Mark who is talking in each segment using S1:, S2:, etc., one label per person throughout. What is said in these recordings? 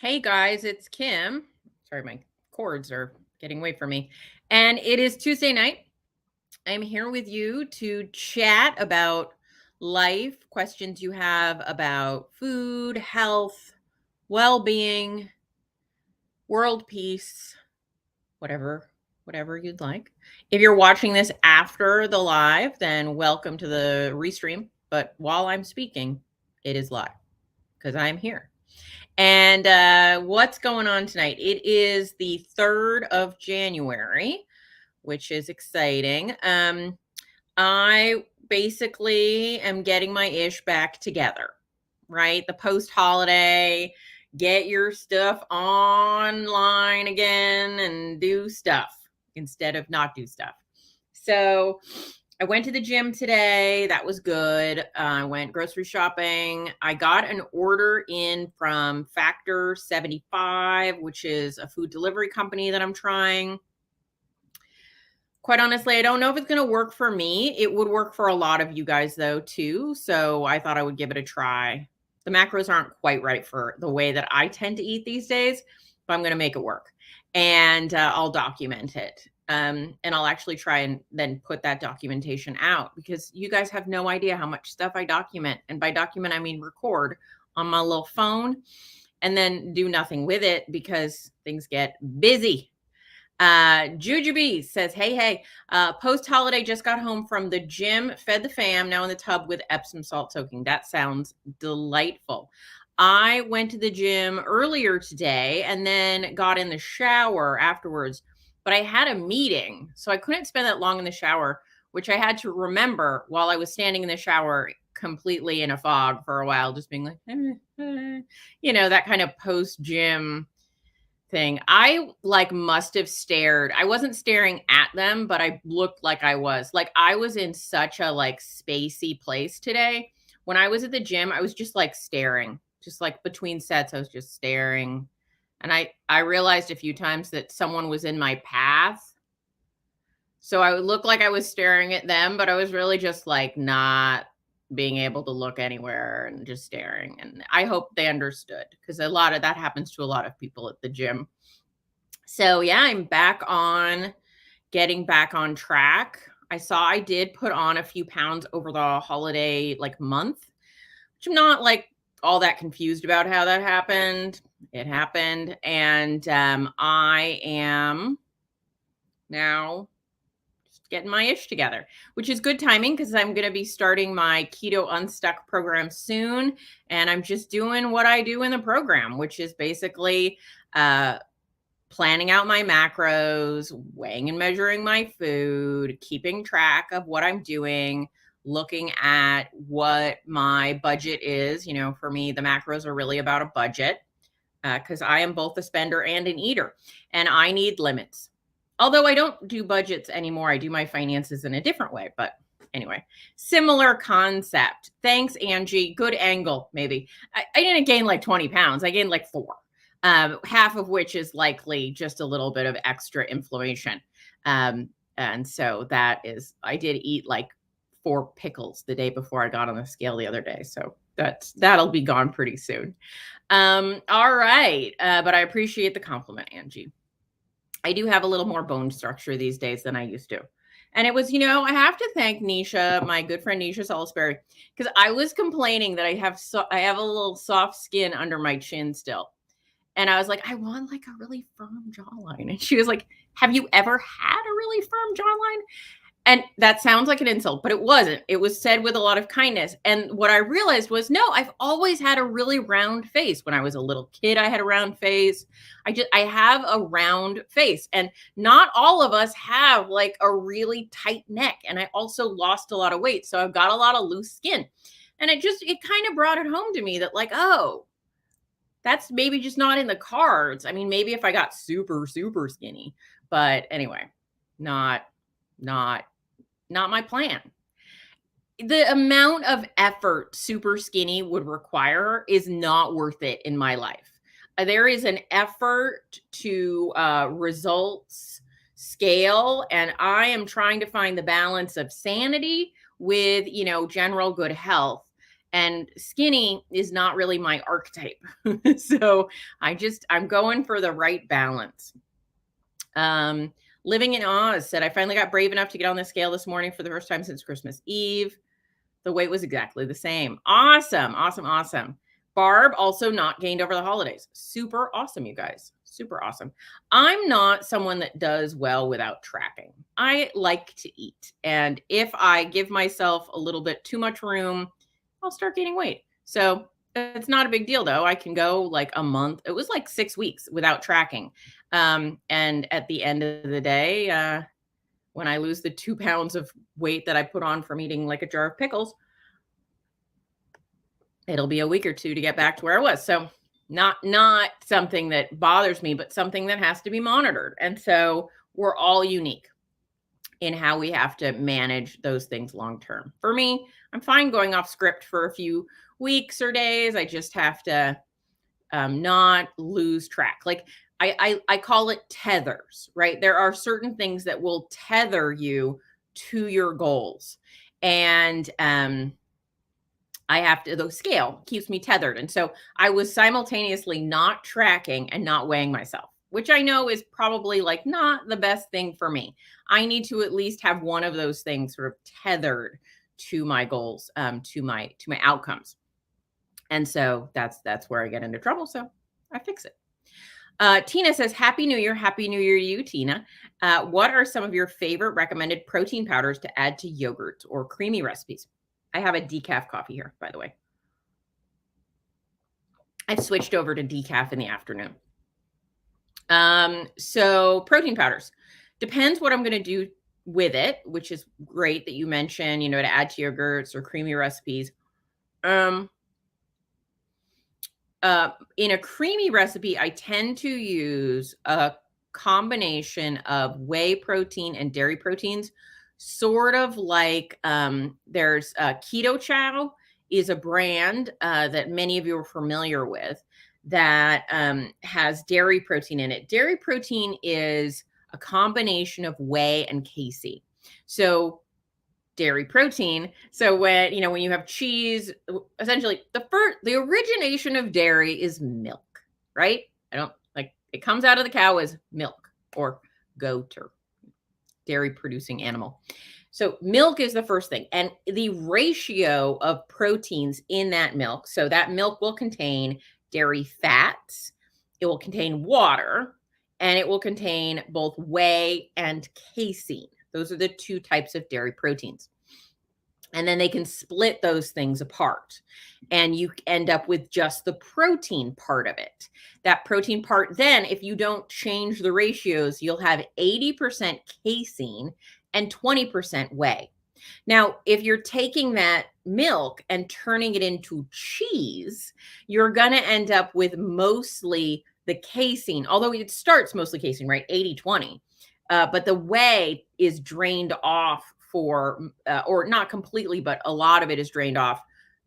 S1: Hey guys, it's Kim. Sorry, my cords are getting away from me. And it is Tuesday night. I'm here with you to chat about life, questions you have about food, health, well being, world peace, whatever you'd like. If you're watching this after the live, then welcome to the restream. But while I'm speaking, it is live because I'm here. And what's going on tonight? It is the 3rd of January, which is exciting. I basically am getting my ish back together, right? The post holiday, get your stuff online again and do stuff instead of not do stuff. So I went to the gym today. That was good. I went grocery shopping. I got an order in from Factor 75, which is a food delivery company that I'm trying. Quite honestly, I don't know if it's going to work for me. It would work for a lot of you guys, though, too. So I thought I would give it a try. The macros aren't quite right for the way that I tend to eat these days, but I'm going to make it work. And I'll document it. And I'll actually try and then put that documentation out because you guys have no idea how much stuff I document. And by document, I mean record on my little phone and then do nothing with it because things get busy. Jujubee says, hey, post holiday, just got home from the gym, fed the fam, now in the tub with Epsom salt soaking. That sounds delightful. I went to the gym earlier today and then got in the shower afterwards, but I had a meeting, so I couldn't spend that long in the shower, which I had to remember while I was standing in the shower completely in a fog for a while, just being like, that kind of post gym thing. I must have stared. I wasn't staring at them, but I looked like I was. Like I was in such a spacey place today. When I was at the gym, I was just staring. Just between sets, I was just staring. And I realized a few times that someone was in my path. So I would look like I was staring at them, but I was really just not being able to look anywhere and just staring. And I hope they understood because a lot of that happens to a lot of people at the gym. So yeah, I'm getting back on track. I saw I did put on a few pounds over the holiday month, which I'm not all that confused about how that happened. It happened. And I am now getting my ish together, which is good timing because I'm going to be starting my Keto Unstuck program soon. And I'm just doing what I do in the program, which is basically planning out my macros, weighing and measuring my food, keeping track of what I'm doing, looking at what my budget is. For me, the macros are really about a budget because I am both a spender and an eater, and I need limits. Although I don't do budgets anymore, I do my finances in a different way. But anyway, similar concept. Thanks, Angie. Good angle, maybe. I didn't gain 20 pounds. I gained 4. Half of which is likely just a little bit of extra inflammation. And so I did eat 4 pickles the day before I got on the scale the other day. So that'll be gone pretty soon. All right. But I appreciate the compliment, Angie. I do have a little more bone structure these days than I used to. And it was, I have to thank Nisha, my good friend Nisha Salisbury, because I was complaining that I have a little soft skin under my chin still. And I was like, I want a really firm jawline. And she was like, have you ever had a really firm jawline? And that sounds like an insult, but it wasn't. It was said with a lot of kindness. And what I realized was, no, I've always had a really round face. When I was a little kid, I had a round face. I have a round face. And not all of us have a really tight neck. And I also lost a lot of weight. So I've got a lot of loose skin. And it kind of brought it home to me that oh, that's maybe just not in the cards. I mean, maybe if I got super, super skinny, but anyway, not my plan. The amount of effort super skinny would require is not worth it in my life. There is an effort to results scale, and I am trying to find the balance of sanity with, general good health. And skinny is not really my archetype. So I'm going for the right balance. Living in Oz said, I finally got brave enough to get on the scale this morning for the first time since Christmas Eve. The weight was exactly the same. Awesome. Awesome. Awesome. Barb also not gained over the holidays. Super awesome, you guys. Super awesome. I'm not someone that does well without tracking. I like to eat. And if I give myself a little bit too much room, I'll start gaining weight. So it's not a big deal though. I can go like a month. It was like 6 weeks without tracking. And at the end of the day, when I lose the 2 pounds of weight that I put on from eating like a jar of pickles, it'll be a week or 2 to get back to where I was. So not something that bothers me, but something that has to be monitored. And so we're all unique in how we have to manage those things long term. For me, I'm fine going off script for a few weeks or days. I just have to not lose track. Like I call it tethers, right? There are certain things that will tether you to your goals. And I have to, the scale keeps me tethered. And so I was simultaneously not tracking and not weighing myself, which I know is probably like not the best thing for me. I need to at least have one of those things sort of tethered to my goals, to my outcomes. And so that's where I get into trouble. So I fix it. Tina says, Happy New Year. Happy New Year to you, Tina. What are some of your favorite recommended protein powders to add to yogurt or creamy recipes? I have a decaf coffee here, by the way. I've switched over to decaf in the afternoon. So protein powders. Depends what I'm going to do with it, which is great that you mentioned, to add to yogurts or creamy recipes. In a creamy recipe, I tend to use a combination of whey protein and dairy proteins, sort of like there's Keto Chow is a brand that many of you are familiar with that has dairy protein in it. Dairy protein is a combination of whey and casein. So dairy protein. So when you have cheese, essentially the origination of dairy is milk, right? It comes out of the cow as milk or goat or dairy producing animal. So milk is the first thing. And the ratio of proteins in that milk. So that milk will contain dairy fats, it will contain water, and it will contain both whey and casein. Those are the 2 types of dairy proteins. And then they can split those things apart. And you end up with just the protein part of it. That protein part, then, if you don't change the ratios, you'll have 80% casein and 20% whey. Now, if you're taking that milk and turning it into cheese, you're going to end up with mostly the casein, although it starts mostly casein, right? 80-20. But the whey is drained off or not completely, but a lot of it is drained off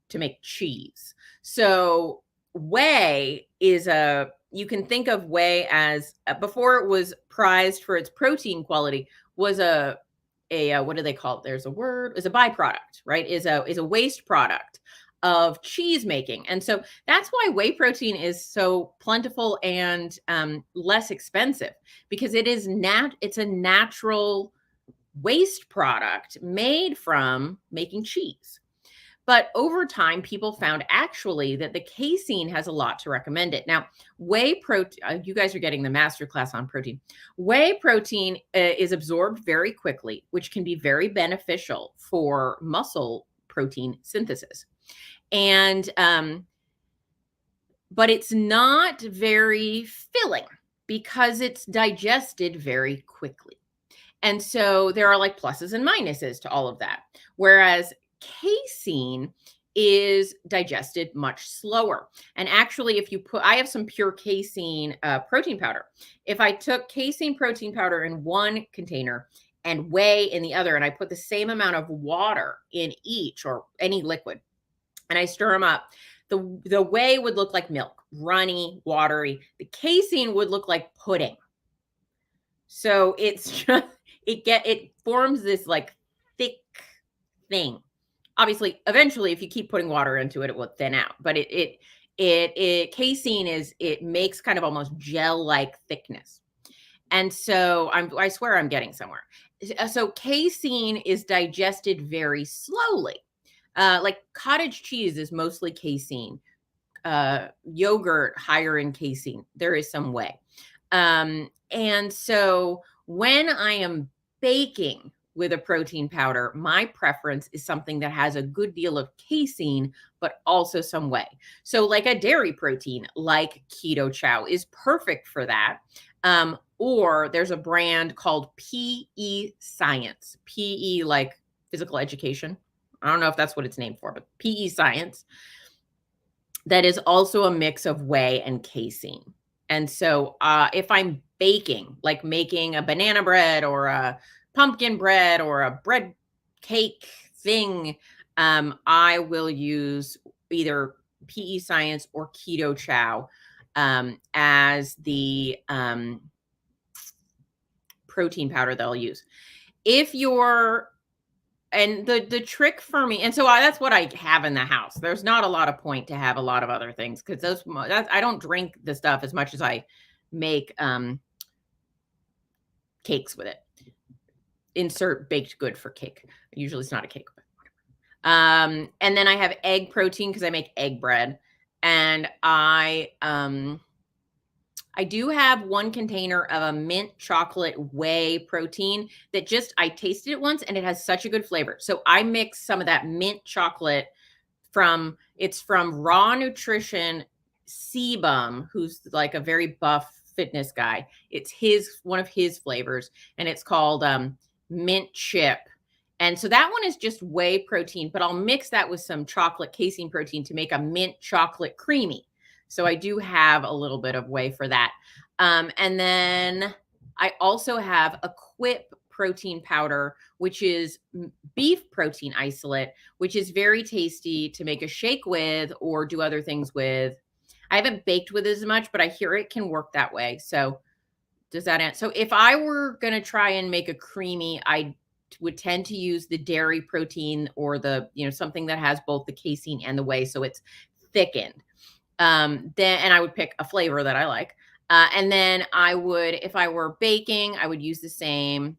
S1: to make cheese. So whey is you can think of whey as, before it was prized for its protein quality, was a what do they call it? There's a word, is a byproduct, right? Is a waste product of cheese making. And so that's why whey protein is so plentiful and less expensive, because it's a natural waste product made from making cheese. But over time, people found actually that the casein has a lot to recommend it. Now, whey protein, you guys are getting the masterclass on protein. Whey protein is absorbed very quickly, which can be very beneficial for muscle protein synthesis. And, but it's not very filling because it's digested very quickly. And so there are like pluses and minuses to all of that. Whereas casein is digested much slower. And actually, I have some pure casein protein powder. If I took casein protein powder in one container and whey in the other, and I put the same amount of water in each, or any liquid, and I stir them up, the whey would look like milk, runny, watery. The casein would look like pudding. So it's just, it forms this like thick thing Obviously, eventually, if you keep putting water into it, it will thin out. But casein it makes kind of almost gel-like thickness. And so I swear I'm getting somewhere. So casein is digested very slowly. Like cottage cheese is mostly casein. Yogurt higher in casein. There is some way. And so when I am baking with a protein powder, my preference is something that has a good deal of casein, but also some whey. So, like a dairy protein, like Keto Chow, is perfect for that. Or there's a brand called PE Science, PE like physical education. I don't know if that's what it's named for, but PE Science that is also a mix of whey and casein. And so if I'm baking, like making a banana bread or a pumpkin bread or a bread cake thing, I will use either PE Science or Keto Chow as the protein powder that I'll use. If you're and the trick for me, and so that's what I have in the house. There's not a lot of point to have a lot of other things because I don't drink the stuff as much as I make cakes with it. Insert baked good for cake. Usually it's not a cake. And then I have egg protein because I make egg bread, and I do have one container of a mint chocolate whey protein that I tasted it once and it has such a good flavor. So I mix some of that mint chocolate from Raw Nutrition Sebum, who's like a very buff fitness guy. It's one of his flavors, and it's called mint chip. And so that one is just whey protein, but I'll mix that with some chocolate casein protein to make a mint chocolate creamy. So I do have a little bit of whey for that. And then I also have a Quip protein powder, which is beef protein isolate, which is very tasty to make a shake with or do other things with. I haven't baked with as much, but I hear it can work that way. So does that answer? So if I were going to try and make a creamy, I would tend to use the dairy protein or something that has both the casein and the whey. So it's thickened. And I would pick a flavor that I like. And then if I were baking, I would use the same.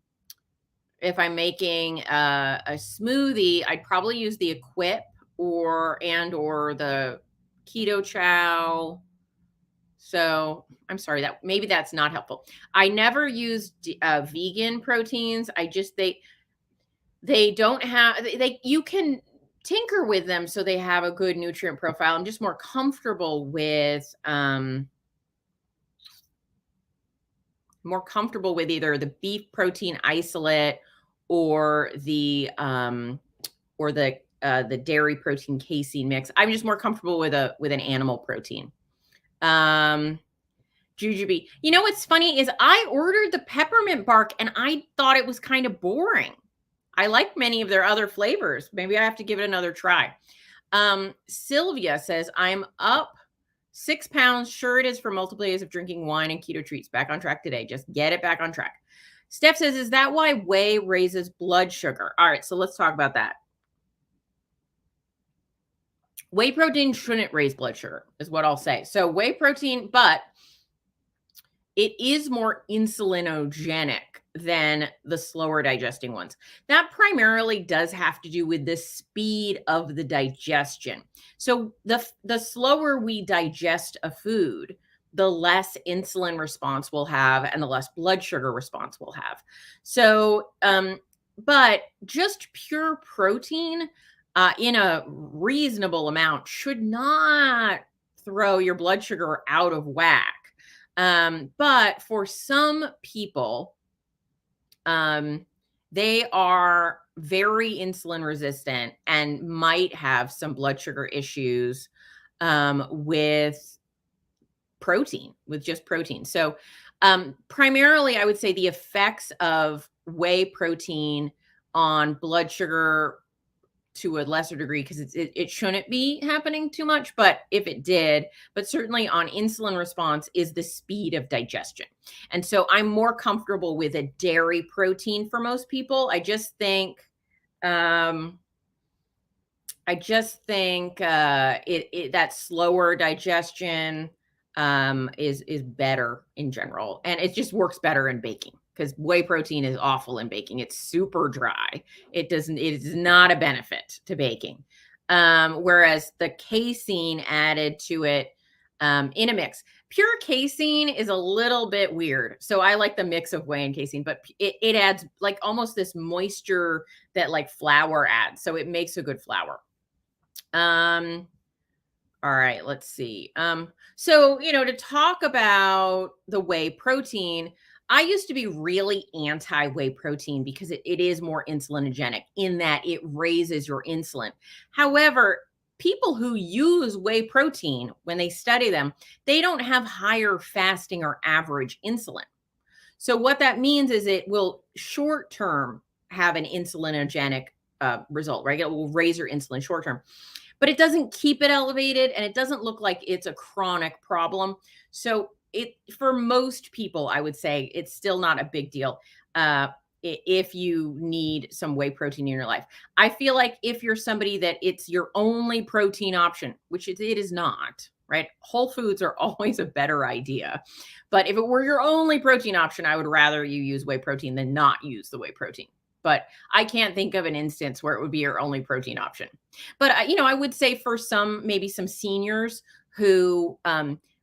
S1: If I'm making a smoothie, I'd probably use the Equip or the Keto Chow. So I'm sorry that maybe that's not helpful. I never use vegan proteins. They don't have, you can tinker with them so they have a good nutrient profile. I'm just more comfortable with either the beef protein isolate or the dairy protein casein mix. I'm just more comfortable with an animal protein. Jujube. You know what's funny is I ordered the peppermint bark and I thought it was kind of boring. I like many of their other flavors. Maybe I have to give it another try. Sylvia says, I'm up 6 pounds. Sure it is for multiple days of drinking wine and keto treats. Back on track today. Just get it back on track. Steph says, is that why whey raises blood sugar? All right, so let's talk about that. Whey protein shouldn't raise blood sugar, is what I'll say. So whey protein, but it is more insulinogenic than the slower digesting ones. That primarily does have to do with the speed of the digestion. So the slower we digest a food, the less insulin response we'll have and the less blood sugar response we'll have. So, but just pure protein in a reasonable amount should not throw your blood sugar out of whack. But for some people, they are very insulin resistant and might have some blood sugar issues with just protein. So primarily, I would say the effects of whey protein on blood sugar to a lesser degree, because it shouldn't be happening too much, but if it did, but certainly on insulin response is the speed of digestion. And so I'm more comfortable with a dairy protein for most people. I just think I just think that slower digestion is better in general, and it just works better in baking because whey protein is awful in baking. It's super dry. It is not a benefit to baking. Whereas the casein added to it in a mix. Pure casein is a little bit weird. So I like the mix of whey and casein, but it adds like almost this moisture that like flour adds. So it makes a good flour. Um, all right, let's see. So to talk about the whey protein, I used to be really anti whey protein because it is more insulinogenic in that it raises your insulin. However, people who use whey protein, when they study them, they don't have higher fasting or average insulin. So what that means is it will short term have an insulinogenic result, right? It will raise your insulin short term, but it doesn't keep it elevated and it doesn't look like it's a chronic problem. So for most people, I would say it's still not a big deal. If you need some whey protein in your life, I feel like if you're somebody that it's your only protein option, which it is not, right? Whole foods are always a better idea. But if it were your only protein option, I would rather you use whey protein than not use the whey protein. But I can't think of an instance where it would be your only protein option. But I would say for maybe some seniors who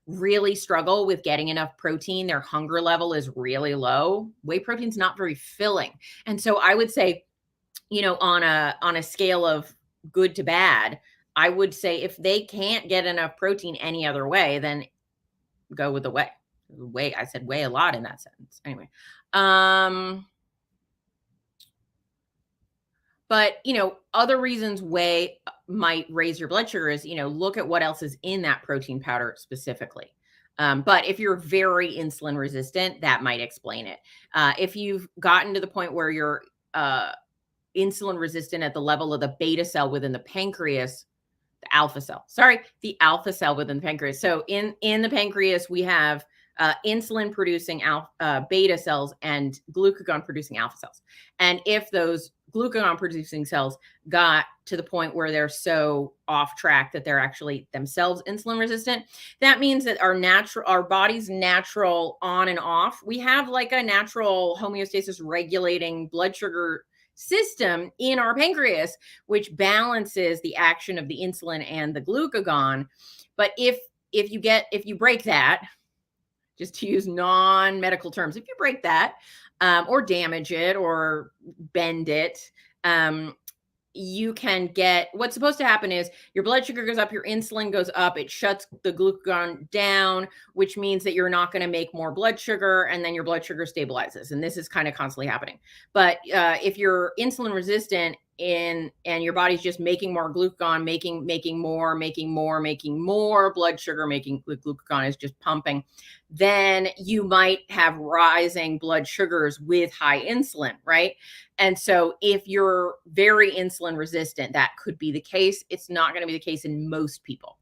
S1: really struggle with getting enough protein, their hunger level is really low. Whey protein's not very filling. And so I would say, on a scale of good to bad, I would say if they can't get enough protein any other way, then go with the whey. Whey, I said whey a lot in that sentence. Anyway. But, other reasons whey might raise your blood sugar is, look at what else is in that protein powder specifically. But if you're very insulin resistant, that might explain it. If you've gotten to the point where you're insulin resistant at the level of the beta cell within the pancreas, the alpha cell within the pancreas. So in the pancreas, we have insulin producing beta cells and glucagon producing alpha cells. And if those glucagon producing cells got to the point where they're so off track that they're actually themselves insulin resistant, that means that our body's natural on and off, we have like a natural homeostasis regulating blood sugar system in our pancreas, which balances the action of the insulin and the glucagon. But if you break that, just to use non-medical terms, if you break that or damage it or bend it, you can get, what's supposed to happen is your blood sugar goes up, your insulin goes up, it shuts the glucagon down, which means that you're not going to make more blood sugar, and then your blood sugar stabilizes. And this is kind of constantly happening. But if you're insulin resistant and your body's just making more glucagon, making more blood sugar, the glucagon is just pumping, then you might have rising blood sugars with high insulin, right? And so if you're very insulin resistant, that could be the case. It's not going to be the case in most people.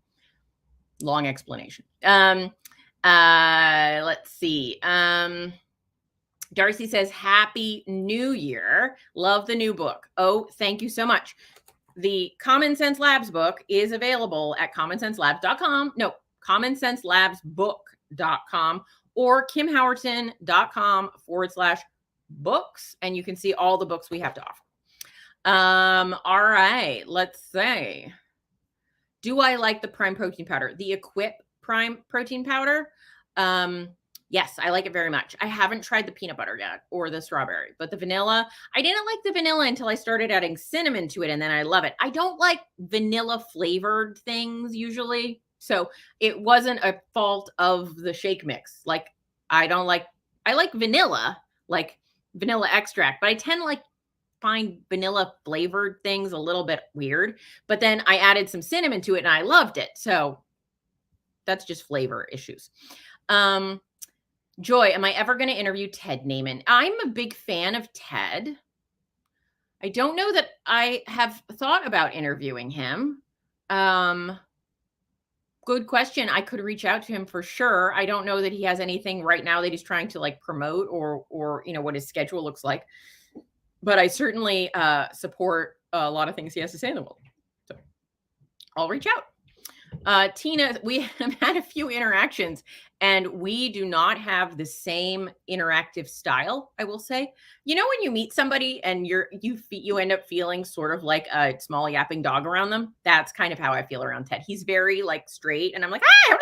S1: Long explanation. Let's see. Darcy says, Happy New Year. Love the new book. Oh, thank you so much. The Common Sense Labs book is available at commonsenselabs.com. No, commonsenselabsbook.com or kimhowerton.com/books. And you can see all the books we have to offer. All right, let's say, do I like the Prime protein powder? The Equip Prime protein powder? Yes, I like it very much. I haven't tried the peanut butter yet or the strawberry, but the vanilla, I didn't like the vanilla until I started adding cinnamon to it, and then I love it. I don't like vanilla flavored things usually, so it wasn't a fault of the shake mix. Like, I like vanilla, like vanilla extract, but I tend to find vanilla flavored things a little bit weird. But then I added some cinnamon to it and I loved it. So that's just flavor issues. Joy, am I ever going to interview Ted Naiman? I'm a big fan of Ted. I don't know that I have thought about interviewing him. Good question. I could reach out to him for sure. I don't know that he has anything right now that he's trying to promote or what his schedule looks like. But I certainly support a lot of things he has to say in the world. So I'll reach out. Tina, we have had a few interactions and we do not have the same interactive style, I will say. You know, when you meet somebody and you end up feeling sort of like a small yapping dog around them. That's kind of how I feel around Ted. He's very like straight and I'm like, ah,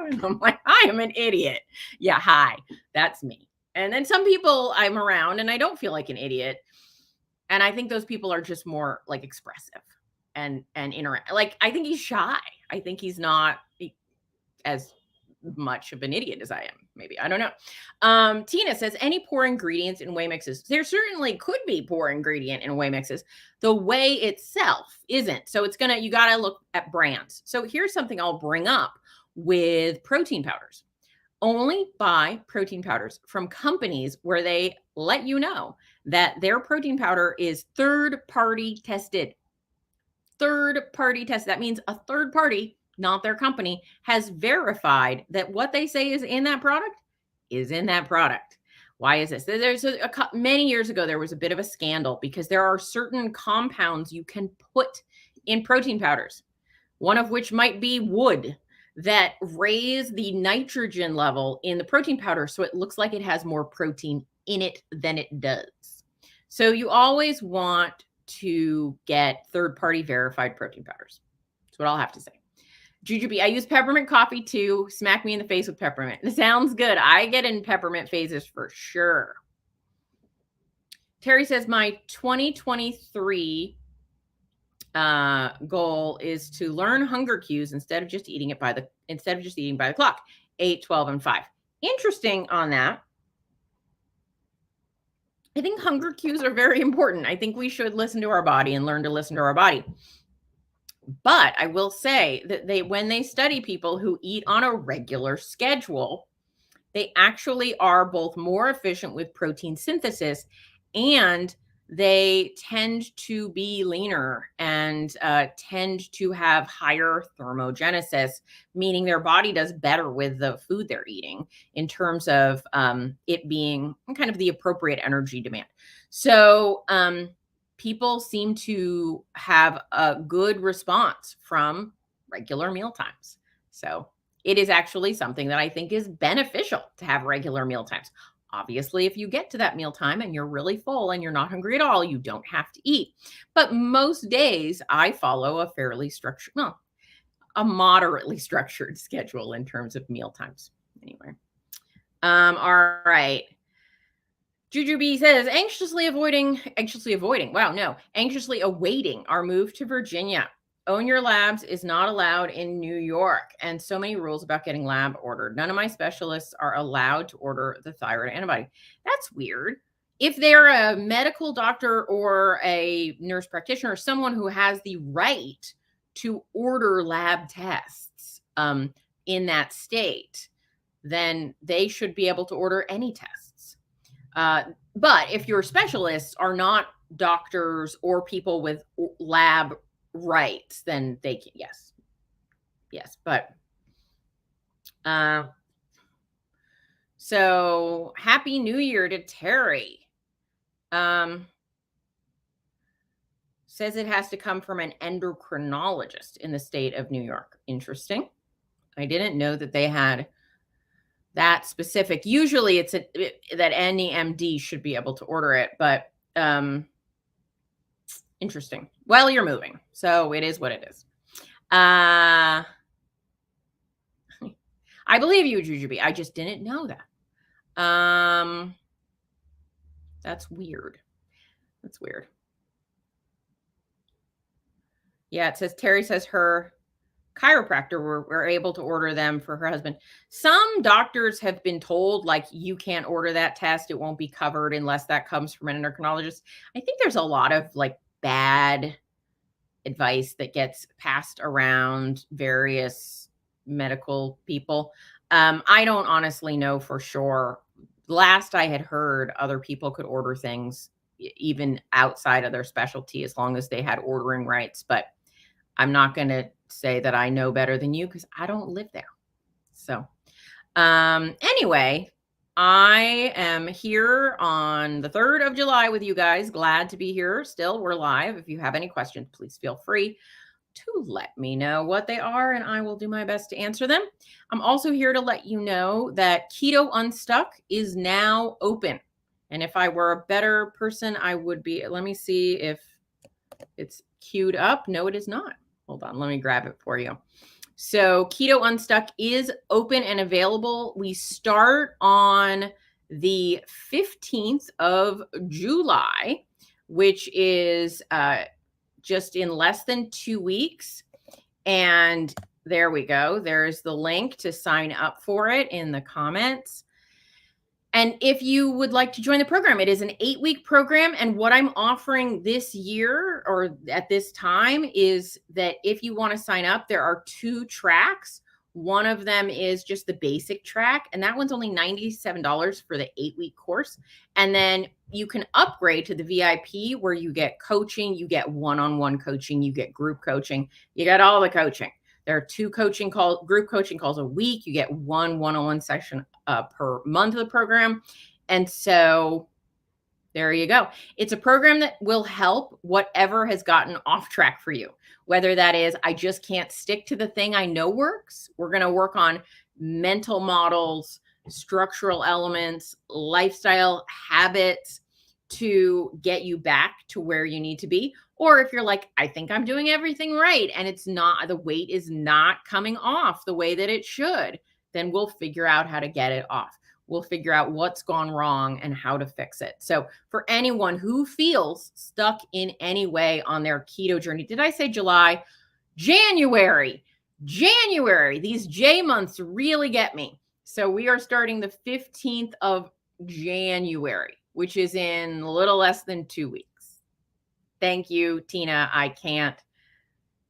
S1: and I'm like, I am an idiot. Yeah, hi. That's me. And then some people I'm around and I don't feel like an idiot. And I think those people are just more like expressive and interact. Like I think he's shy. I think he's not as much of an idiot as I am. Maybe I don't know. Tina says any poor ingredients in whey mixes. There certainly could be poor ingredient in whey mixes. The whey itself isn't. So you got to look at brands. So here's something I'll bring up with protein powders. Only buy protein powders from companies where they let you know that their protein powder is third party tested. Third party tested. That means a third party, not their company, has verified that what they say is in that product is in that product. Why is this? Many years ago, there was a bit of a scandal because there are certain compounds you can put in protein powders, one of which might be wood, that raise the nitrogen level in the protein powder so it looks like it has more protein in it than it does. So you always want to get third-party verified protein powders. That's what I'll have to say. Jujubee, I use peppermint coffee too. Smack me in the face with peppermint. It sounds good. I get in peppermint phases for sure. Terry says my 2023 goal is to learn hunger cues instead of just eating by the clock. 8, 12, and 5. Interesting on that. I think hunger cues are very important. I think we should listen to our body and learn to listen to our body. But I will say that when they study people who eat on a regular schedule, they actually are both more efficient with protein synthesis and they tend to be leaner and tend to have higher thermogenesis, meaning their body does better with the food they're eating in terms of it being kind of the appropriate energy demand. So people seem to have a good response from regular meal times. So it is actually something that I think is beneficial to have regular meal times. Obviously, if you get to that mealtime and you're really full and you're not hungry at all, you don't have to eat. But most days I follow a fairly structured, a moderately structured schedule in terms of meal times. Anyway. All right. Jujubee says, anxiously awaiting our move to Virginia. Own your labs is not allowed in New York, and so many rules about getting lab ordered. None of my specialists are allowed to order the thyroid antibody. That's weird. If they're a medical doctor or a nurse practitioner, or someone who has the right to order lab tests in that state, then they should be able to order any tests. But if your specialists are not doctors or people with lab rights, then they can, yes. But so happy New Year to Terry. Says it has to come from an endocrinologist in the state of New York. Interesting. I didn't know that they had that specific. Usually it's that any MD should be able to order it, but interesting. Well, you're moving, so it is what it is. I believe you, Jujubee. I just didn't know that. That's weird. That's weird. Yeah, it says Terry says her chiropractor were able to order them for her husband. Some doctors have been told, like, you can't order that test. It won't be covered unless that comes from an endocrinologist. I think there's a lot of like bad advice that gets passed around various medical people. I don't honestly know for sure. Last I had heard, other people could order things even outside of their specialty as long as they had ordering rights. But I'm not going to say that I know better than you because I don't live there. So anyway, I am here on the 3rd of July with you guys. Glad to be here. Still, we're live. If you have any questions, please feel free. to let me know what they are, and I will do my best to answer them. I'm also here to let you know that Keto Unstuck is now open. And if I were a better person, I would be. Let me see if it's queued up. No, it is not. Hold on. Let me grab it for you. So Keto Unstuck is open and available. We start on the 15th of July, which is just in less than 2 weeks. And there we go. There's the link to sign up for it in the comments. And if you would like to join the program, it is an 8-week program. And what I'm offering this year or at this time is that if you want to sign up, there are 2 tracks. One of them is just the basic track, and that one's only $97 for the 8-week course. And then you can upgrade to the VIP where you get coaching, you get one-on-one coaching, you get group coaching, you get all the coaching. There are 2 group coaching calls a week. You get one-on-one session per month of the program. And so there you go. It's a program that will help whatever has gotten off track for you, whether that is, I just can't stick to the thing I know works. We're going to work on mental models, structural elements, lifestyle habits to get you back to where you need to be. Or if you're like, I think I'm doing everything right and it's not, the weight is not coming off the way that it should, then we'll figure out how to get it off. We'll figure out what's gone wrong and how to fix it. So for anyone who feels stuck in any way on their keto journey, did I say July? January. These J months really get me. So we are starting the 15th of January, which is in a little less than 2 weeks. Thank you, Tina. I can't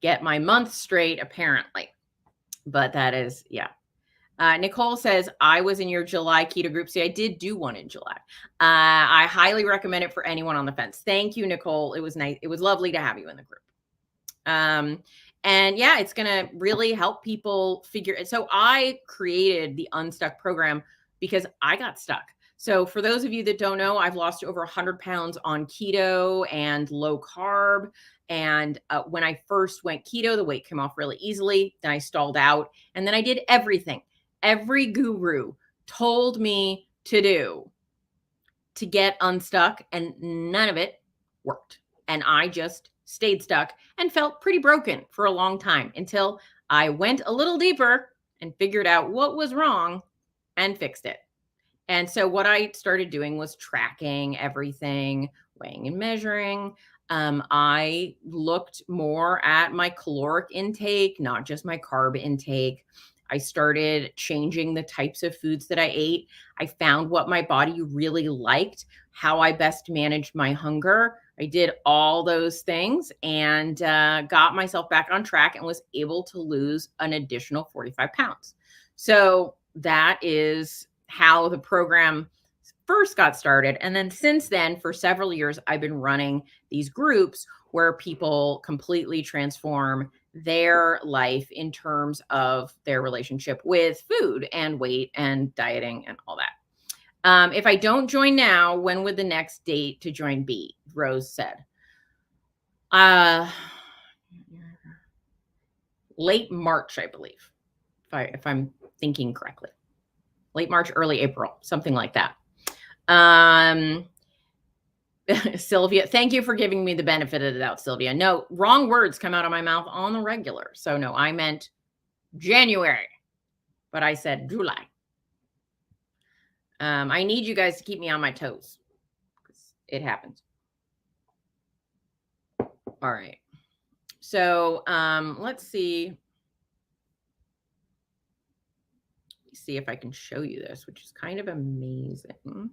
S1: get my month straight, apparently. But that is, yeah. Nicole says, I was in your July keto group. See, I did do one in July. I highly recommend it for anyone on the fence. Thank you, Nicole. It was nice. It was lovely to have you in the group. And yeah, it's going to really help people figure it. So I created the Unstuck program because I got stuck. So for those of you that don't know, I've lost over 100 pounds on keto and low carb. And when I first went keto, the weight came off really easily. Then I stalled out. And then I did everything every guru told me to do to get unstuck, and none of it worked. And I just stayed stuck and felt pretty broken for a long time until I went a little deeper and figured out what was wrong and fixed it. And so what I started doing was tracking everything, weighing and measuring. I looked more at my caloric intake, not just my carb intake. I started changing the types of foods that I ate. I found what my body really liked, how I best managed my hunger. I did all those things and got myself back on track and was able to lose an additional 45 pounds. So that is how the program first got started. And then since then, for several years, I've been running these groups where people completely transform their life in terms of their relationship with food and weight and dieting and all that. If I don't join now, when would the next date to join be? Rose said. Late March, I believe, if I'm thinking correctly. Late March, early April, something like that. Sylvia, thank you for giving me the benefit of the doubt, Sylvia. No, wrong words come out of my mouth on the regular. So no, I meant January, but I said July. I need you guys to keep me on my toes. It happens. All right. So let's see. See if I can show you this, which is kind of amazing.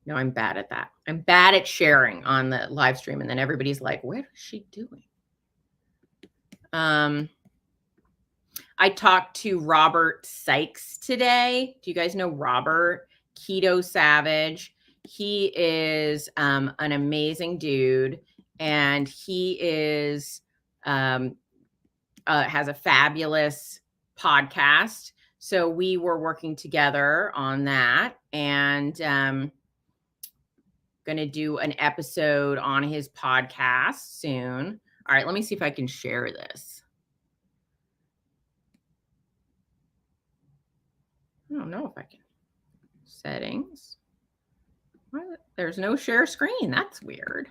S1: No, I'm bad at that. I'm bad at sharing on the live stream. And then everybody's like, what is she doing? I talked to Robert Sykes today. Do you guys know Robert? Keto Savage. He is an amazing dude. And he is has a fabulous podcast. So we were working together on that, and going to do an episode on his podcast soon. All right, let me see if I can share this. I don't know if I can. Settings. There's no share screen. That's weird.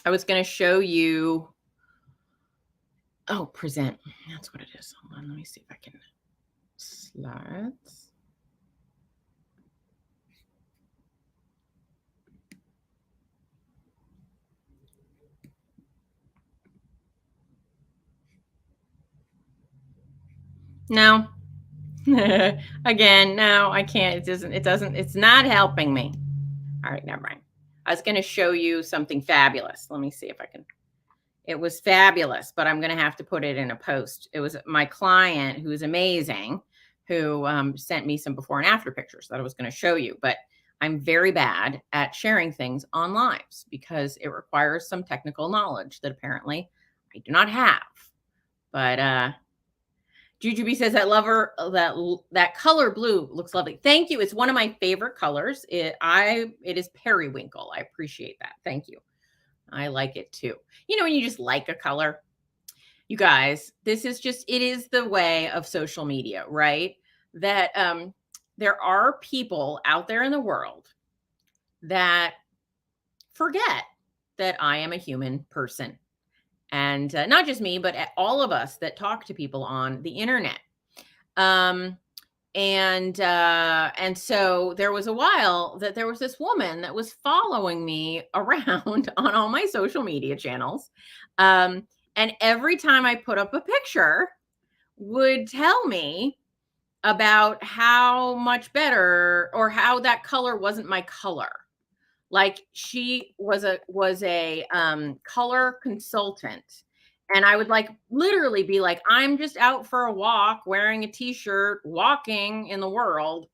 S1: I was going to show you. Oh, present. That's what it is. Hold on. Let me see if I can. Slides. No. Again, no, I can't. It's not helping me. All right, never mind. I was going to show you something fabulous. Let me see if I can. It was fabulous, but I'm going to have to put it in a post. It was my client who is amazing, who sent me some before and after pictures that I was going to show you. But I'm very bad at sharing things on lives because it requires some technical knowledge that apparently I do not have. But Jujubee says that color blue looks lovely. Thank you. It's one of my favorite colors. It is periwinkle. I appreciate that. Thank you. I like it too. You know, when you just like a color, you guys, it is the way of social media, right? That there are people out there in the world that forget that I am a human person. And not just me, but all of us that talk to people on the internet. And so there was a while that there was this woman that was following me around on all my social media channels. And every time I put up a picture, would tell me about how much better or how that color wasn't my color. Like she was a color consultant. And I would like literally be like, I'm just out for a walk wearing a t-shirt, walking in the world.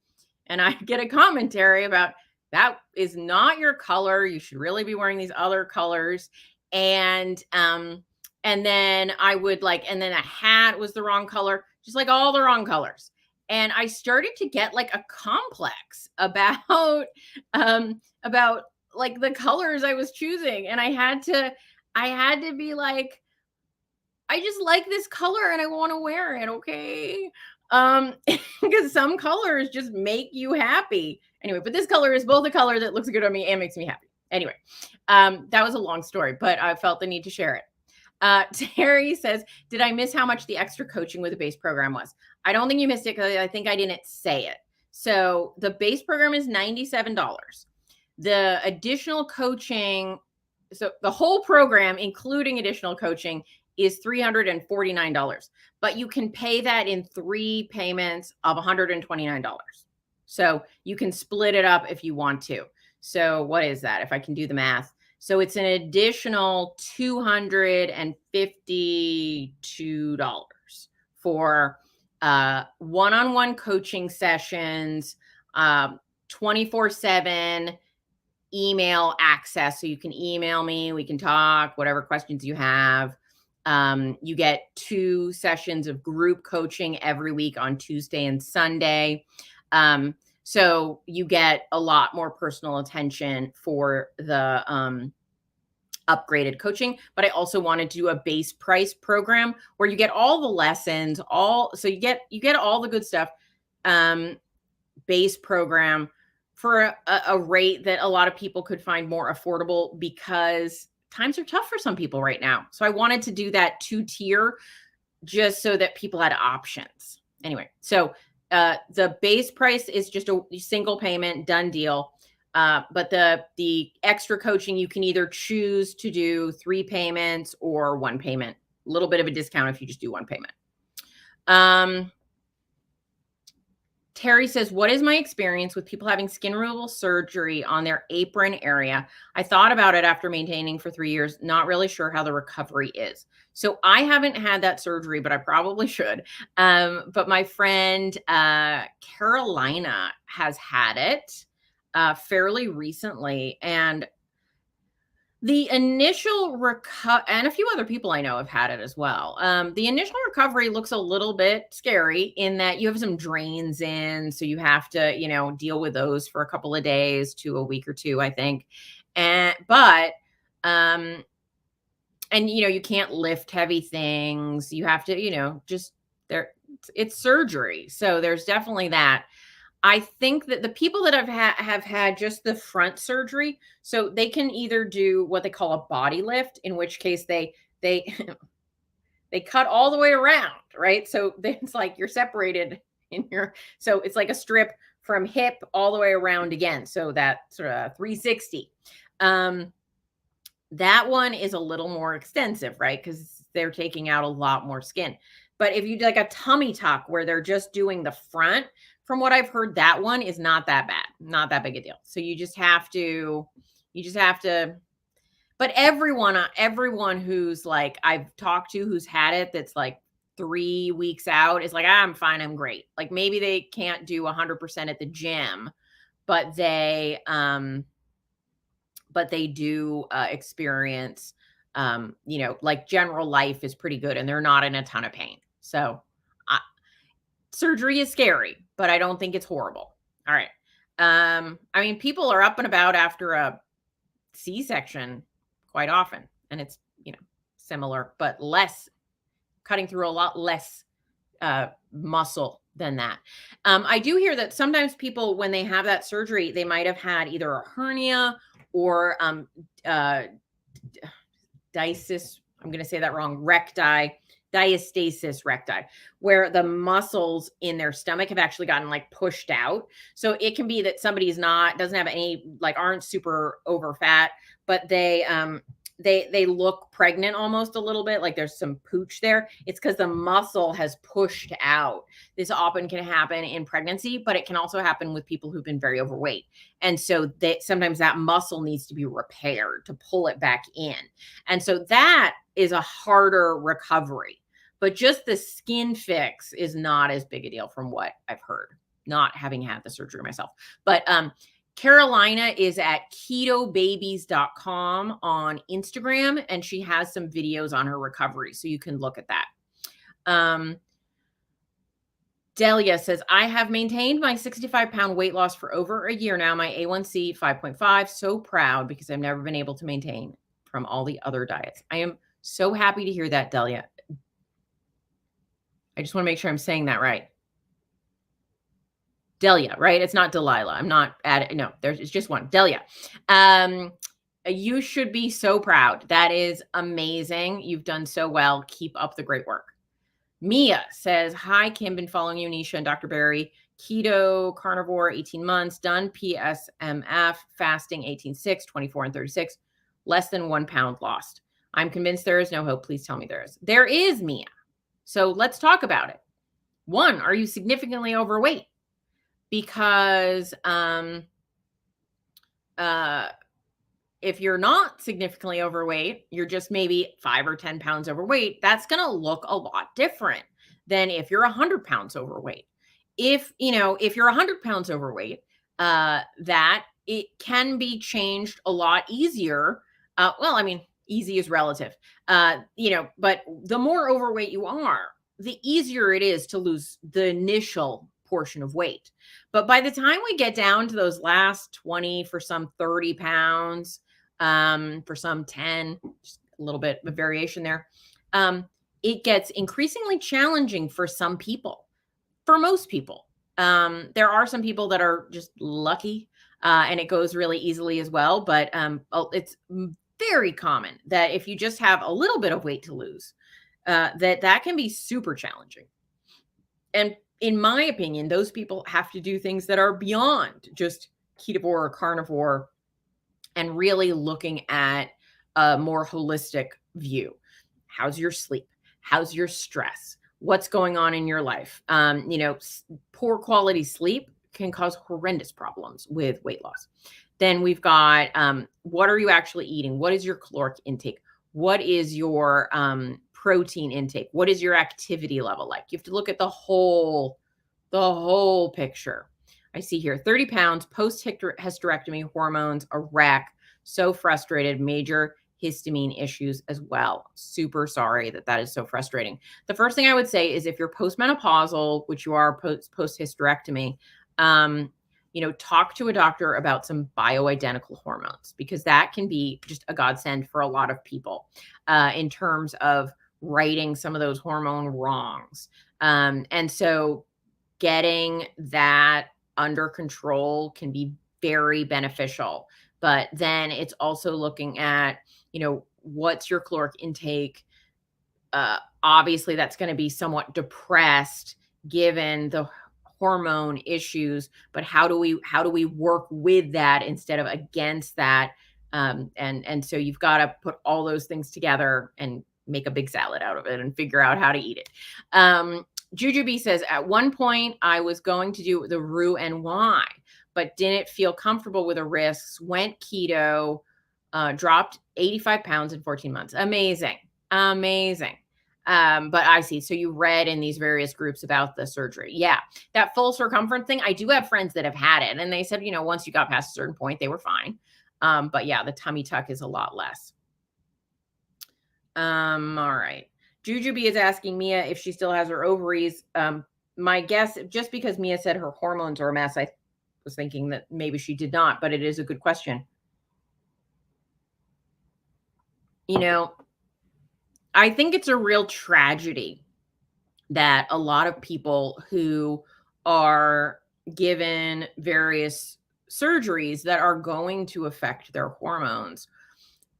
S1: And I get a commentary about that is not your color. You should really be wearing these other colors. And then I would like, and then a hat was the wrong color, just like all the wrong colors. And I started to get like a complex about like the colors I was choosing. And I had to be like, I just like this color and I want to wear it. Okay. Because some colors just make you happy. Anyway, but this color is both a color that looks good on me and makes me happy. Anyway, that was a long story, but I felt the need to share it. Terry says, did I miss how much the extra coaching with the base program was? I don't think you missed it because I think I didn't say it. So the base program is $97. The additional coaching, so the whole program, including additional coaching, is $349, but you can pay that in 3 payments of $129. So you can split it up if you want to. So what is that? If I can do the math. So it's an additional $252 for one-on-one coaching sessions, 24/7 email access. So you can email me, we can talk, whatever questions you have. You get 2 sessions of group coaching every week on Tuesday and Sunday. So you get a lot more personal attention for the upgraded coaching, but I also wanted to do a base price program where you get all the lessons, so you get all the good stuff, base program for a rate that a lot of people could find more affordable because times are tough for some people right now. So I wanted to do that 2-tier just so that people had options. Anyway, so the base price is just a single payment, done deal. But the extra coaching, you can either choose to do 3 payments or 1 payment. A little bit of a discount if you just do 1 payment. Terry says, what is my experience with people having skin removal surgery on their apron area? I thought about it after maintaining for 3 years, not really sure how the recovery is. So I haven't had that surgery, but I probably should. But my friend Carolina has had it fairly recently. And the initial and a few other people I know have had it as well. The initial recovery looks a little bit scary in that you have some drains in, so you have to, deal with those for a couple of days to a week or 2, I think. But and you can't lift heavy things. You have to, just there. It's surgery, so there's definitely that. I think that the people that have had just the front surgery, so they can either do what they call a body lift, in which case they they cut all the way around, right? So it's like you're separated so it's like a strip from hip all the way around again. So that sort of 360. That one is a little more extensive, right? Because they're taking out a lot more skin. But if you do like a tummy tuck where they're just doing the front, from what I've heard, that one is not that bad, not that big a deal. So you just have to, but everyone who's like I've talked to who's had it, that's like 3 weeks out, is like, I'm fine, I'm great. Like maybe they can't do 100% at the gym, but they do experience, like general life is pretty good and they're not in a ton of pain. So surgery is scary, but I don't think it's horrible. All right. I mean, people are up and about after a C-section quite often, and it's, similar, but less, cutting through a lot less muscle than that. I do hear that sometimes people, when they have that surgery, they might have had either a hernia or diastasis, I'm going to say that wrong, diastasis recti, where the muscles in their stomach have actually gotten like pushed out. So it can be that somebody's doesn't have any, like aren't super over fat, but they look pregnant almost a little bit, like there's some pooch there. It's because the muscle has pushed out. This often can happen in pregnancy, but it can also happen with people who've been very overweight. And so sometimes that muscle needs to be repaired to pull it back in. And so that is a harder recovery. But just the skin fix is not as big a deal from what I've heard, not having had the surgery myself. But Carolina is at ketobabies.com on Instagram, and she has some videos on her recovery, so you can look at that. Delia says, I have maintained my 65-pound weight loss for over a year now. My A1C 5.5. So proud because I've never been able to maintain from all the other diets. I am so happy to hear that, Delia. I just want to make sure I'm saying that right. Delia, right? It's not Delilah. I'm not adding. No, it's just one. Delia. You should be so proud. That is amazing. You've done so well. Keep up the great work. Mia says, hi, Kim, been following you, Nisha and Dr. Barry. Keto, carnivore, 18 months, done PSMF, fasting, 18-6, 24 and 36, less than 1 pound lost. I'm convinced there is no hope. Please tell me there is. There is, Mia. So let's talk about it. One, are you significantly overweight? Because if you're not significantly overweight, you're just maybe 5 or 10 pounds overweight, that's going to look a lot different than if you're 100 pounds overweight. If you're 100 pounds overweight, that it can be changed a lot easier. Well, I mean, easy is relative, but the more overweight you are, the easier it is to lose the initial portion of weight. But by the time we get down to those last 20, for some 30 pounds, for some 10, just a little bit of variation there, it gets increasingly challenging for some people. For most people, there are some people that are just lucky, and it goes really easily as well. But it's very common that if you just have a little bit of weight to lose, that can be super challenging. And in my opinion, those people have to do things that are beyond just ketovore or carnivore and really looking at a more holistic view. How's your sleep? How's your stress? What's going on in your life? Poor quality sleep can cause horrendous problems with weight loss. Then we've got, what are you actually eating? What is your caloric intake? What is your protein intake? What is your activity level like? You have to look at the whole picture. I see here 30 pounds, post hysterectomy, hormones, a wreck, so frustrated, major histamine issues as well. Super sorry that is so frustrating. The first thing I would say is if you're postmenopausal, which you are post hysterectomy, talk to a doctor about some bioidentical hormones, because that can be just a godsend for a lot of people in terms of righting some of those hormone wrongs. And so getting that under control can be very beneficial. But then it's also looking at, what's your caloric intake? Obviously, that's going to be somewhat depressed given the hormone issues. But how do we work with that instead of against that? And so you've got to put all those things together and make a big salad out of it and figure out how to eat it. Juju B says, at one point I was going to do the Roux and Y, but didn't feel comfortable with the risks, went keto, dropped 85 pounds in 14 months. Amazing. Amazing. But I see. So you read in these various groups about the surgery. Yeah. That full circumference thing. I do have friends that have had it, and they said, once you got past a certain point, they were fine. But yeah, the tummy tuck is a lot less. All right. Jujubee is asking Mia if she still has her ovaries. My guess, just because Mia said her hormones are a mess, I was thinking that maybe she did not, but it is a good question. I think it's a real tragedy that a lot of people who are given various surgeries that are going to affect their hormones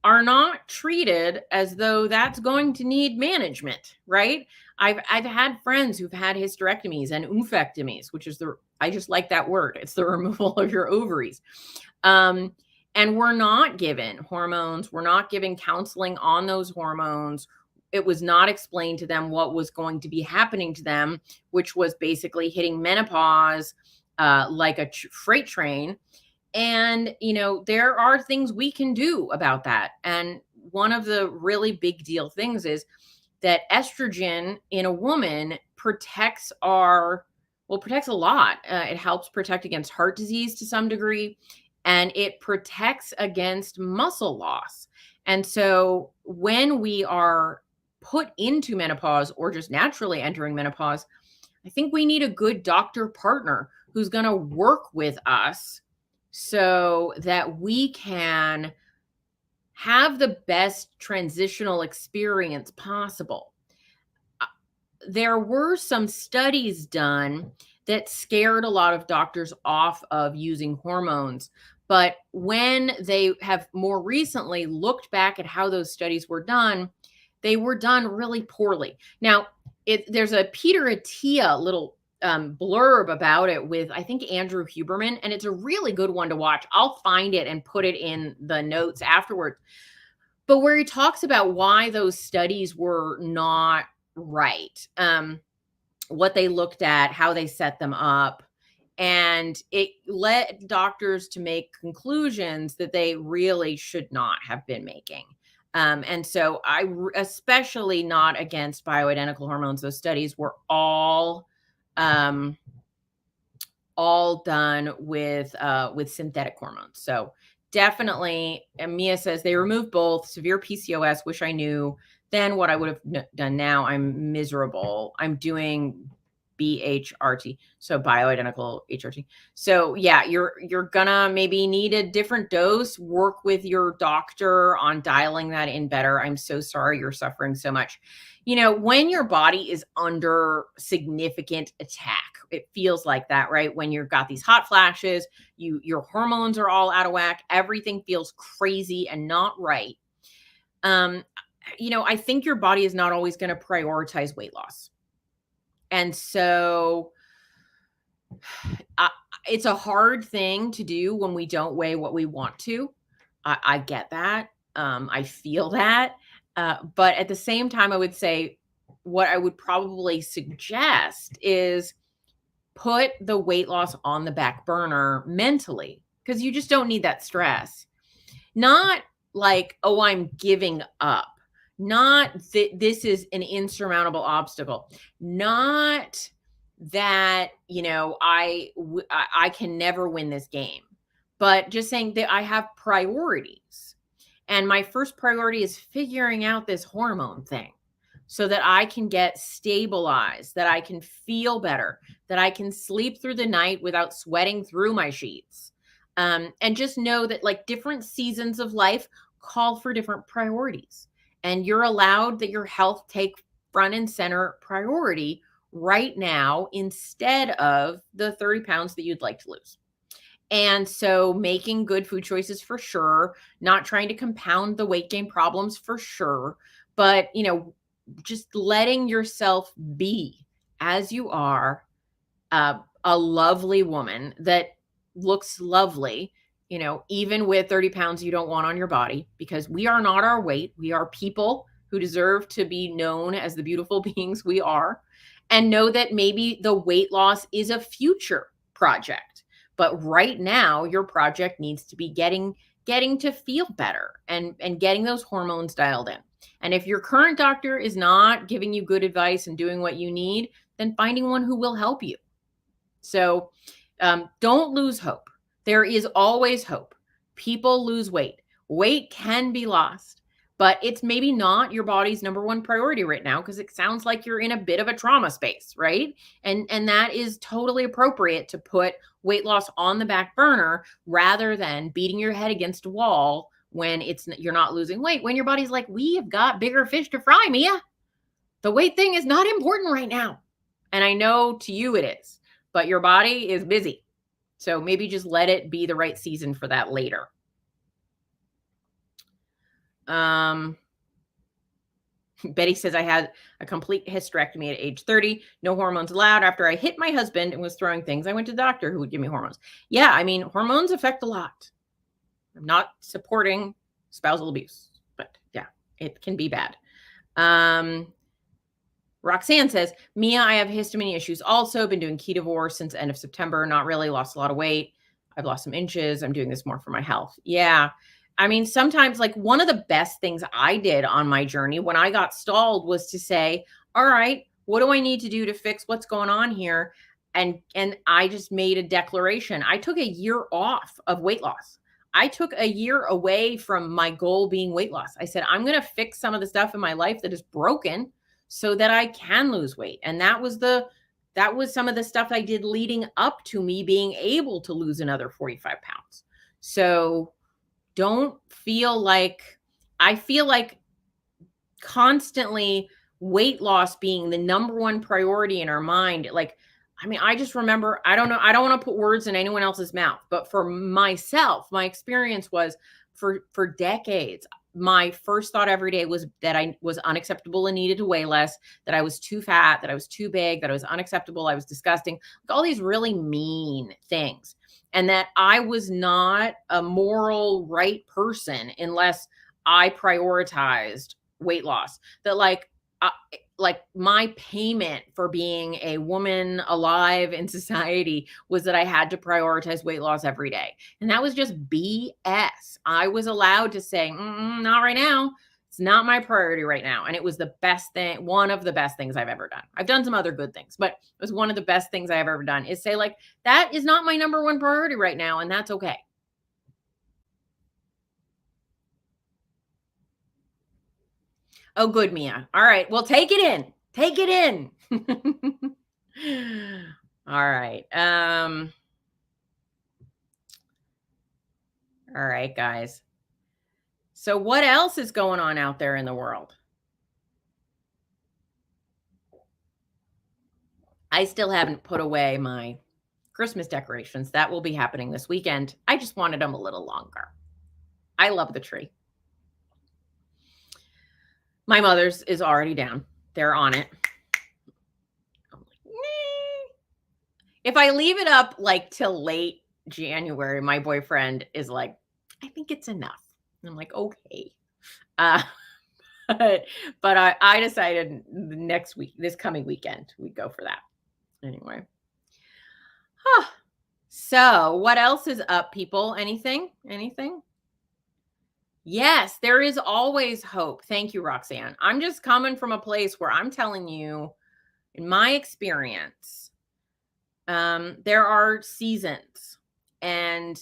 S1: are not treated as though that's going to need management, right? I've had friends who've had hysterectomies and oompectomies, which is I just like that word. It's the removal of your ovaries. And we're not given hormones. We're not given counseling on those hormones. It was not explained to them what was going to be happening to them, which was basically hitting menopause like a freight train. And, there are things we can do about that. And one of the really big deal things is that estrogen in a woman protects a lot. It helps protect against heart disease to some degree, and it protects against muscle loss. And so when we are put into menopause or just naturally entering menopause, I think we need a good doctor partner who's going to work with us so that we can have the best transitional experience possible. There were some studies done that scared a lot of doctors off of using hormones. But when they have more recently looked back at how those studies were done, they were done really poorly. Now, there's a Peter Attia little blurb about it with, I think, Andrew Huberman, and it's a really good one to watch. I'll find it and put it in the notes afterwards. But where he talks about why those studies were not right, what they looked at, how they set them up, and it led doctors to make conclusions that they really should not have been making. And so especially not against bioidentical hormones. Those studies were all done with synthetic hormones. So definitely, and Mia says they removed both. Severe PCOS, wish I knew then what I would have done. Now I'm miserable. I'm doing BHRT, so bioidentical HRT. So yeah, you're gonna maybe need a different dose. Work with your doctor on dialing that in better. I'm so sorry you're suffering so much. When your body is under significant attack, it feels like that, right? When you've got these hot flashes, your hormones are all out of whack, everything feels crazy and not right. I think your body is not always going to prioritize weight loss. And so it's a hard thing to do when we don't weigh what we want to. I get that. I feel that. But at the same time, I would say what I would probably suggest is put the weight loss on the back burner mentally, because you just don't need that stress. Not like, oh, I'm giving up. Not that this is an insurmountable obstacle. Not that, I can never win this game, but just saying that I have priorities. And my first priority is figuring out this hormone thing. so that I can get stabilized, that I can feel better, that I can sleep through the night without sweating through my sheets. And just know that like different seasons of life call for different priorities. And you're allowed that your health take front and center priority right now instead of the 30 pounds that you'd like to lose. And so making good food choices for sure, not trying to compound the weight gain problems for sure, but just letting yourself be as you are, a lovely woman that looks lovely, even with 30 pounds you don't want on your body, because we are not our weight. We are people who deserve to be known as the beautiful beings we are. And know that maybe the weight loss is a future project. But right now, your project needs to be getting to feel better and getting those hormones dialed in. And if your current doctor is not giving you good advice and doing what you need, then finding one who will help you. So don't lose hope. There is always hope. People lose weight. Weight can be lost, but it's maybe not your body's number one priority right now because it sounds like you're in a bit of a trauma space, right? And that is totally appropriate to put weight loss on the back burner rather than beating your head against a wall when you're not losing weight. When your body's like, we have got bigger fish to fry, Mia. The weight thing is not important right now. And I know to you it is, but your body is busy. So maybe just let it be the right season for that later. Betty says, I had a complete hysterectomy at age 30, no hormones allowed. After I hit my husband and was throwing things, I went to the doctor who would give me hormones. Yeah, I mean, hormones affect a lot. I'm not supporting spousal abuse, but yeah, it can be bad. Roxanne says, Mia, I have histamine issues also. Been doing ketovore since the end of September. Not really, lost a lot of weight. I've lost some inches. I'm doing this more for my health. Yeah. I mean, sometimes like one of the best things I did on my journey when I got stalled was to say, all right, what do I need to do to fix what's going on here? And I just made a declaration. I took a year off of weight loss. I took a year away from my goal being weight loss. I said, I'm going to fix some of the stuff in my life that is broken so that I can lose weight. And that was some of the stuff I did leading up to me being able to lose another 45 pounds. So don't feel like, I feel like constantly weight loss being the number one priority in our mind. Like, I mean, I just remember, I don't know, I don't want to put words in anyone else's mouth, but for myself, my experience was for decades, my first thought every day was that I was unacceptable and needed to weigh less, that I was too fat, that I was too big, that I was unacceptable, I was disgusting, like all these really mean things. And that I was not a moral right person unless I prioritized weight loss. That like my payment for being a woman alive in society was that I had to prioritize weight loss every day. And that was just BS. I was allowed to say, not right now. It's not my priority right now. And it was the best thing, one of the best things I've ever done. I've done some other good things, but it was one of the best things I've ever done is say like, that is not my number one priority right now. And that's okay. Oh, good, Mia. All right. Well, take it in. Take it in. All right. All right, guys. So what else is going on out there in the world? I still haven't put away my Christmas decorations. That will be happening this weekend. I just wanted them a little longer. I love the tree. My mother's is already down. They're on it. I'm like, nee. If I leave it up like till late January, my boyfriend is like, I think it's enough. And I'm like, okay. But I decided next week, this coming weekend, we go for that. Anyway. Huh. So what else is up, people? Anything? Yes, there is always hope. Thank you, Roxanne. I'm just coming from a place where I'm telling you, in my experience, there are seasons. And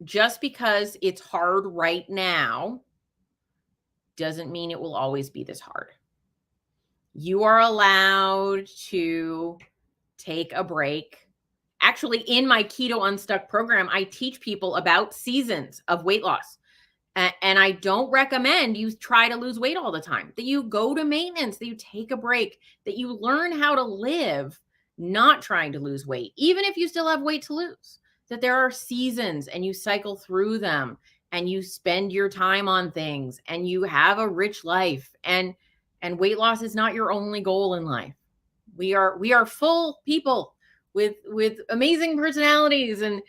S1: just because it's hard right now doesn't mean it will always be this hard. You are allowed to take a break. Actually, in my Keto Unstuck program, I teach people about seasons of weight loss. And I don't recommend you try to lose weight all the time, that you go to maintenance, that you take a break, that you learn how to live not trying to lose weight, even if you still have weight to lose, that there are seasons and you cycle through them and you spend your time on things and you have a rich life, and weight loss is not your only goal in life. We are full people with amazing personalities and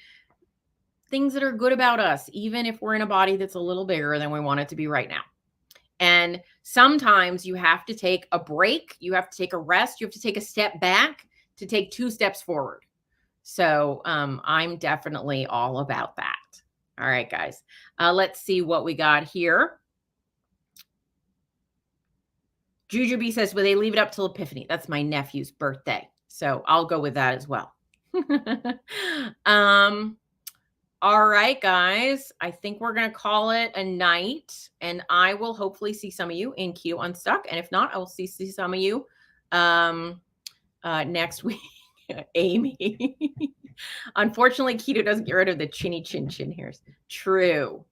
S1: things that are good about us, even if we're in a body that's a little bigger than we want it to be right now. And sometimes you have to take a break, you have to take a rest, you have to take a step back to take 2 steps forward. So I'm definitely all about that. All right, guys. Let's see what we got here. Juju B says, well, they leave it up till Epiphany. That's my nephew's birthday. So I'll go with that as well. All right, guys. I think we're going to call it a night, and I will hopefully see some of you in Keto Unstuck. And if not, I will see some of you next week. Amy. Unfortunately, keto doesn't get rid of the chinny chin chin hairs. True.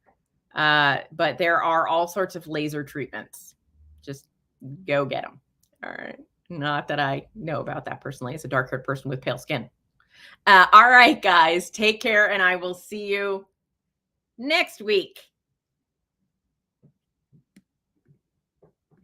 S1: But there are all sorts of laser treatments. Just go get them. All right. Not that I know about that personally. It's a dark-haired person with pale skin. All right, guys. Take care, and I will see you next week.